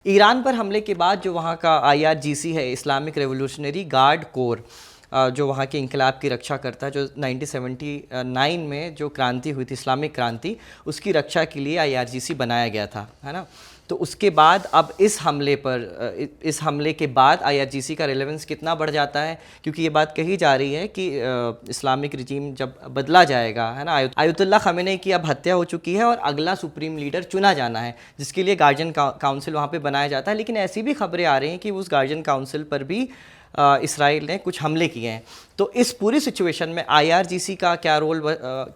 Iran पर हमले के बाद जो वहाँ का IRGC है, इस्लामिक रेवोल्यूशनरी गार्ड कोर, जो वहाँ के इंकलाब की रक्षा करता है, जो 1979 में जो क्रांति हुई थी, इस्लामिक क्रांति, उसकी रक्षा के लिए IRGC बनाया गया था, है ना। तो उसके बाद अब इस हमले के बाद IRGC का रेलेवेंस कितना बढ़ जाता है, क्योंकि ये बात कही जा रही है कि इस्लामिक रिजीम जब बदला जाएगा, है ना, आयतुल्लाह खमेनी की अब हत्या हो चुकी है और अगला सुप्रीम लीडर चुना जाना है, जिसके लिए गार्जियन काउंसिल वहाँ पे बनाया जाता है। लेकिन ऐसी भी खबरें आ रही हैं कि उस गार्जियन काउंसिल पर भी इसराइल ने कुछ हमले किए हैं। तो इस पूरी सिचुएशन में IRGC का क्या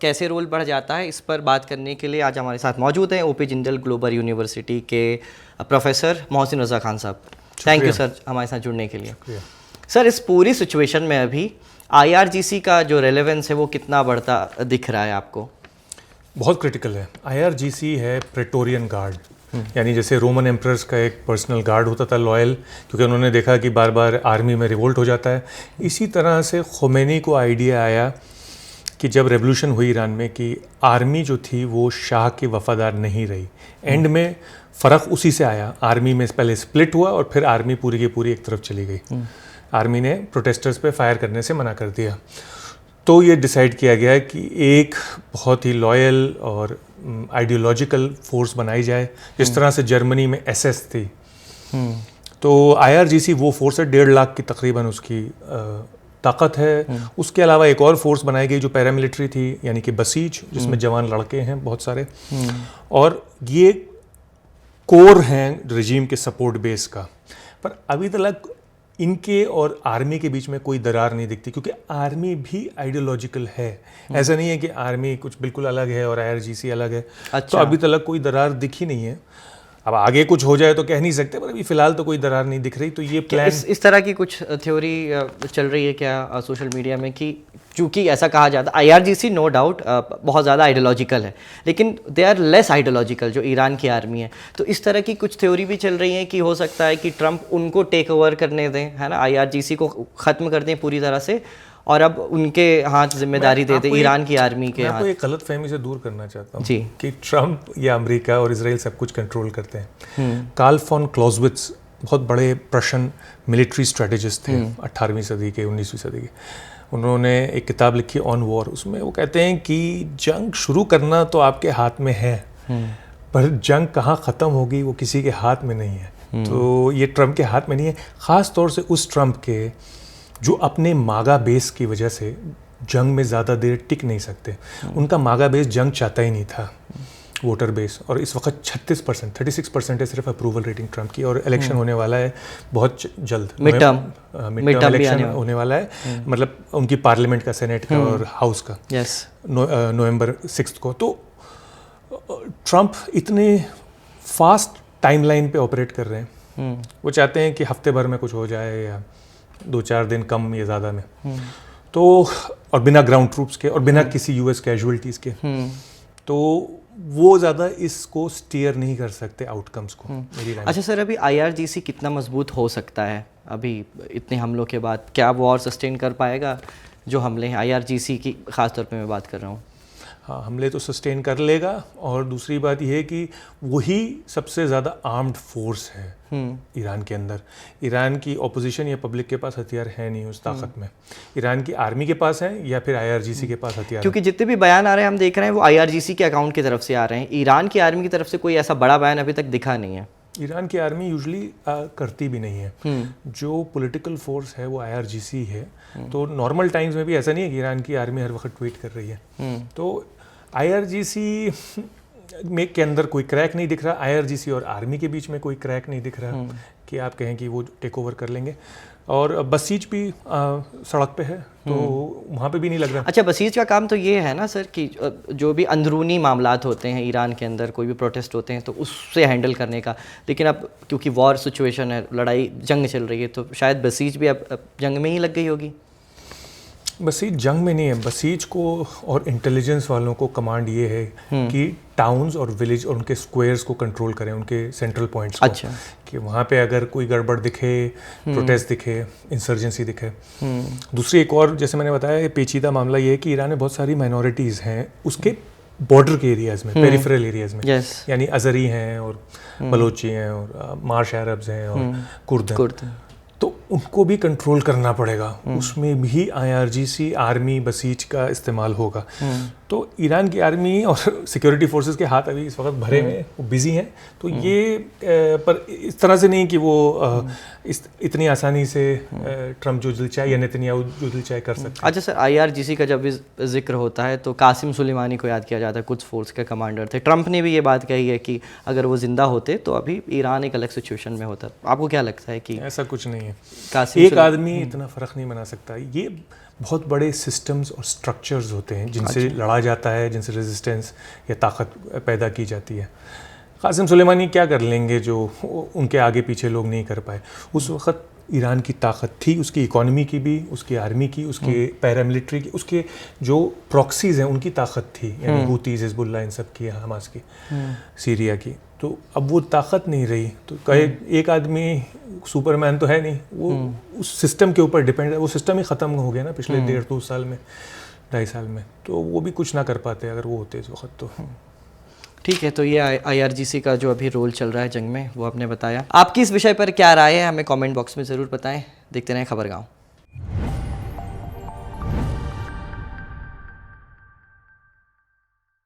कैसे रोल बढ़ जाता है, इस पर बात करने के लिए आज हमारे साथ मौजूद हैं OP जिंदल ग्लोबल यूनिवर्सिटी के प्रोफेसर मोहसिन रज़ा खान साहब। थैंक यू सर हमारे साथ जुड़ने के लिए। सर, इस पूरी सिचुएशन में अभी IRGC का जो रेलेवेंस है वो कितना बढ़ता दिख रहा है आपको? बहुत क्रिटिकल है। IRGC है प्रेटोरियन गार्ड, यानी जैसे रोमन एम्परर्स का एक पर्सनल गार्ड होता था लॉयल, क्योंकि उन्होंने देखा कि बार बार आर्मी में रिवोल्ट हो जाता है। इसी तरह से खोमेनी को आइडिया आया कि जब रेवोल्यूशन हुई ईरान में कि आर्मी जो थी वो शाह की वफादार नहीं रही। एंड में फ़र्क उसी से आया, आर्मी में पहले स्प्लिट हुआ और फिर आर्मी पूरी की पूरी एक तरफ चली गई। आर्मी ने प्रोटेस्टर्स पे फायर करने से मना कर दिया। तो ये डिसाइड किया गया कि एक बहुत ही लॉयल और आइडियोलॉजिकल फोर्स बनाई जाए, जिस तरह से जर्मनी में SS थी। तो IRGC वो फोर्स है, 1.5 लाख की तकरीबन उसकी ताकत है। उसके अलावा एक और फोर्स बनाई गई जो पैरामिलिट्री थी, यानी कि बसीज, जिसमें जवान लड़के हैं बहुत सारे। और ये कोर हैं रजीम के सपोर्ट बेस का। पर अभी तक इनके और आर्मी के बीच में कोई दरार नहीं दिखती, क्योंकि आर्मी भी आइडियोलॉजिकल है। ऐसा नहीं है कि आर्मी कुछ बिल्कुल अलग है और IRGC अलग है। अच्छा। तो अभी तक कोई दरार दिखी नहीं है। अब आगे कुछ हो जाए तो कह नहीं सकते, पर अभी फिलहाल तो कोई दरार नहीं दिख रही। तो ये प्लान इस तरह की कुछ थ्योरी चल रही है क्या सोशल मीडिया में कि चूँकि ऐसा कहा जाता है IRGC नो डाउट बहुत ज़्यादा आइडियोलॉजिकल है, लेकिन दे आर लेस आइडियोलॉजिकल जो ईरान की आर्मी है। तो इस तरह की कुछ थ्योरी भी चल रही है कि हो सकता है कि ट्रंप उनको टेक ओवर करने दें, है ना, IRGC को ख़त्म कर दें पूरी तरह से, और अब उनके हाथ जिम्मेदारी दे दें ईरान की आर्मी के हाथ। मैं एक गलत फहमी से दूर करना चाहता हूँ कि ट्रंप या अमेरिका और इसराइल सब कुछ कंट्रोल करते हैं। कार्ल फॉन क्लॉज़विट्ज़ बहुत बड़े प्रशन मिलिट्री स्ट्रेटेजिस्ट थे 18वीं सदी के, 19वीं सदी के। उन्होंने एक किताब लिखी ऑन वॉर। उसमें वो कहते हैं कि जंग शुरू करना तो आपके हाथ में है, पर जंग कहाँ ख़त्म होगी वो किसी के हाथ में नहीं है। तो ये ट्रंप के हाथ में नहीं है, ख़ास तौर से उस ट्रंप के जो अपने मागा बेस की वजह से जंग में ज़्यादा देर टिक नहीं सकते। उनका मागा बेस जंग चाहता ही नहीं था, वोटर बेस। और इस वक्त 36% है सिर्फ अप्रूवल रेटिंग ट्रंप की। और इलेक्शन होने वाला है बहुत जल्द, मिड टर्म इलेक्शन होने वाला है, मतलब उनकी पार्लियामेंट का, सेनेट का और हाउस का, नवंबर 6 को। तो ट्रंप इतने फास्ट टाइमलाइन पे ऑपरेट कर रहे हैं। वो चाहते हैं कि हफ्ते भर में कुछ हो जाए या 2-4 दिन कम या ज़्यादा में। तो और बिना ग्राउंड ट्रूप्स के और बिना किसी US कैजुअलिटीज़ के। तो वो ज़्यादा इसको स्टीयर नहीं कर सकते आउटकम्स को। अच्छा सर, अभी IRGC कितना मजबूत हो सकता है अभी इतने हमलों के बाद? क्या वॉर सस्टेन कर पाएगा जो हमले हैं? IRGC की ख़ास तौर पे मैं बात कर रहा हूँ। हाँ, हमले तो सस्टेन कर लेगा। और दूसरी बात यह है कि वही सबसे ज़्यादा आर्म्ड फोर्स है ईरान के अंदर। ईरान की ऑपोजिशन या पब्लिक के पास हथियार है नहीं उस ताकत में। ईरान की आर्मी के पास है या फिर IRGC के पास हथियार। क्योंकि जितने भी बयान आ रहे हैं हम देख रहे हैं वो IRGC के अकाउंट की तरफ से आ रहे हैं। ईरान की आर्मी की तरफ से कोई ऐसा बड़ा बयान अभी तक दिखा नहीं है। ईरान की आर्मी यूजुअली करती भी नहीं है। जो पॉलिटिकल फोर्स है वो IRGC है। तो नॉर्मल टाइम्स में भी ऐसा नहीं है कि ईरान की आर्मी हर वक्त ट्वीट कर रही है। तो IRGC में के अंदर कोई क्रैक नहीं दिख रहा। IRGC और आर्मी के बीच में कोई क्रैक नहीं दिख रहा कि आप कहें कि वो टेक ओवर कर लेंगे। और बसीज भी सड़क पे है, तो वहाँ पे भी नहीं लग रहा। अच्छा, बसीज का काम तो ये है ना सर कि जो भी अंदरूनी मामलात होते हैं ईरान के अंदर, कोई भी प्रोटेस्ट होते हैं तो उससे हैंडल करने का। लेकिन अब क्योंकि वॉर सिचुएशन है, लड़ाई जंग चल रही है, तो शायद बसीज भी अब जंग में ही लग गई होगी। बसीज जंग में नहीं है। बसीज को और इंटेलिजेंस वालों को कमांड ये है कि टाउन्स और विलेज और उनके स्क्वायर्स को कंट्रोल करें, उनके सेंट्रल पॉइंट्स को। अच्छा। कि वहाँ पे अगर कोई गड़बड़ दिखे, प्रोटेस्ट दिखे, इंसर्जेंसी दिखे। दूसरी एक और, जैसे मैंने बताया, पेचीदा मामला ये है कि ईरान में बहुत सारी माइनॉरिटीज़ हैं उसके बॉर्डर के एरियाज़ में, पेरिफेरल एरियाज़ में। यानी अज़री हैं और बलोची हैं और मार्श अरब्स हैं और कुर्द हैं, कुर्द। तो उनको भी कंट्रोल करना पड़ेगा। उसमें भी IRGC आर्मी बसीज का इस्तेमाल होगा। तो ईरान की आर्मी और सिक्योरिटी फोर्सेस के हाथ अभी इस वक्त भरे हुए हैं, वो बिजी हैं। तो ये पर इस तरह से नहीं कि वो इतनी आसानी से ट्रम्प जो दिल चाहे या नेतन्याहू जो दिल चाहे कर सकते हैं। अच्छा सर, IRGC का जब भी जिक्र होता है तो कासिम सुलेमानी को याद किया जाता है, कुछ फोर्स के कमांडर थे। ट्रंप ने भी ये बात कही है कि अगर वो जिंदा होते तो अभी ईरान एक अलग सिचुएशन में होता। आपको क्या लगता है कि ऐसा कुछ नहीं है, कासिम एक आदमी इतना फ़र्क नहीं बना सकता। ये बहुत बड़े सिस्टम्स और स्ट्रक्चर्स होते हैं जिनसे लड़ा जाता है, जिनसे रेजिस्टेंस या ताकत पैदा की जाती है। कासिम सुलेमानी क्या कर लेंगे जो उनके आगे पीछे लोग नहीं कर पाए। उस वक़्त ईरान की ताकत थी, उसकी इकोनॉमी की भी, उसकी आर्मी की, उसके पैरामिलिट्री की, उसके जो प्रॉक्सीज़ हैं उनकी ताकत थी, यानी हूतीज़, हिज़्बुल्लाह, इन सब की, हमास की, सीरिया की। तो अब वो ताकत नहीं रही। तो कहे एक आदमी सुपरमैन तो है नहीं, वो उस सिस्टम के ऊपर डिपेंड है। वो सिस्टम ही ख़त्म हो गया ना पिछले 1.5-2 साल में, 2.5 साल में। तो वो भी कुछ ना कर पाते अगर वो होते इस वक्त। तो ठीक है, तो ये IRGC का जो अभी रोल चल रहा है जंग में वो आपने बताया। आपकी इस विषय पर क्या राय है, हमें कमेंट बॉक्स में ज़रूर बताएं। देखते रहें खबरगांव।